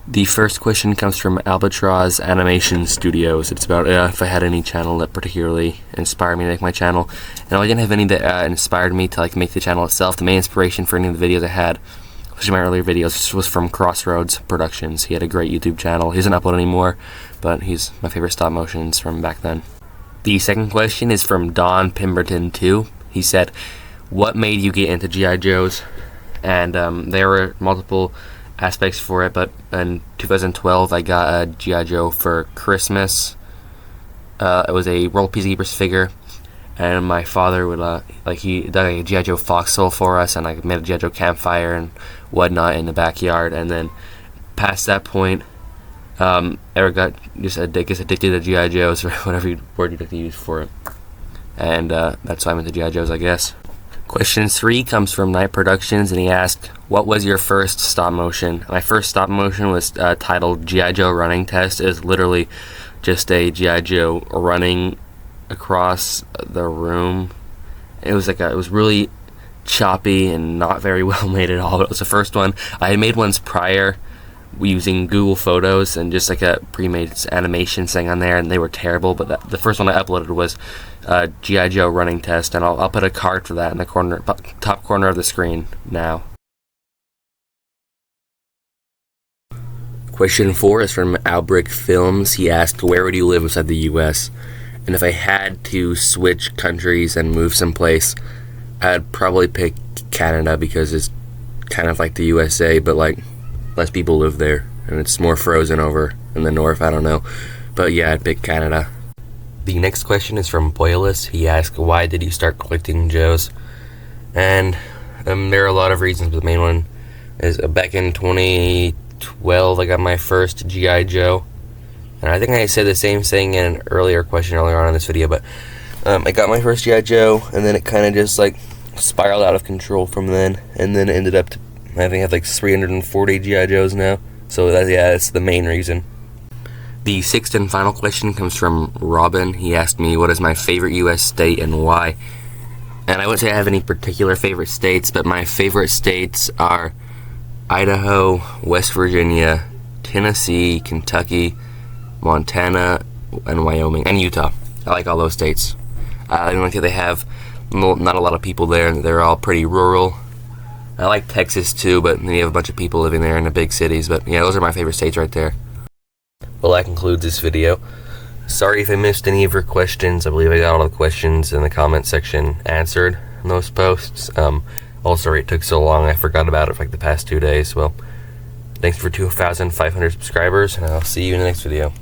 The first question comes from Albatross Animation Studios. It's about if I had any channel that particularly inspired me to make my channel. And I didn't have any that inspired me to make the channel itself. The main inspiration for any of the videos I had, especially my earlier videos, was from Crossroads Productions. He had a great YouTube channel. He doesn't upload anymore, but he's my favorite stop motions from back then. The second question is from Don Pemberton 2. He said, what made you get into G.I. Joes? And there were multiple aspects for it, but in 2012 I got a G.I. Joe for Christmas. It was a World Peacekeepers figure, and my father would he dug a G.I. Joe foxhole for us, and I made a G.I. Joe campfire and whatnot in the backyard. And then past that point, Eric got just addicted to G.I. Joes, or whatever word you'd like to use for it, and that's why I'm into G.I. Joes, I guess. Question 3 comes from Night Productions, and he asked, what was your first stop motion? My first stop motion was titled G.I. Joe Running Test. It was literally just a G.I. Joe running across the room. It was it was really choppy and not very well made at all, but it was the first one. I had made ones prior using Google Photos and just a pre-made animation thing on there, and they were terrible, but the first one I uploaded was G.I. Joe Running Test, and I'll put a card for that in the top corner of the screen now. Question 4 is from Albrick Films. He asked, where would you live outside the US? And if I had to switch countries and move someplace, I'd probably pick Canada, because it's kind of like the USA, but less people live there, and it's more frozen over in the north. I don't know, but yeah, I'd pick Canada. The next question is from Boyless. He asked, why did you start collecting Joes? And there are a lot of reasons, but the main one is back in 2012 I got my first G.I. Joe, and I think I said the same thing in an earlier question earlier on in this video, but I got my first G.I. Joe, and then it kind of just spiraled out of control from then, and then it ended up I think I have 340 G.I. Joes now, so that's the main reason. The sixth and final question comes from Robin. He asked me, what is my favorite U.S. state and why? And I wouldn't say I have any particular favorite states, but my favorite states are Idaho, West Virginia, Tennessee, Kentucky, Montana, and Wyoming, and Utah. I like all those states. I don't think they have not a lot of people there, and they're all pretty rural. I like Texas too, but you have a bunch of people living there in the big cities. But yeah, those are my favorite states right there. Well, that concludes this video. Sorry if I missed any of your questions. I believe I got all the questions in the comment section answered in those posts. Also, it took so long, I forgot about it for the past 2 days. Well, thanks for 2,500 subscribers, and I'll see you in the next video.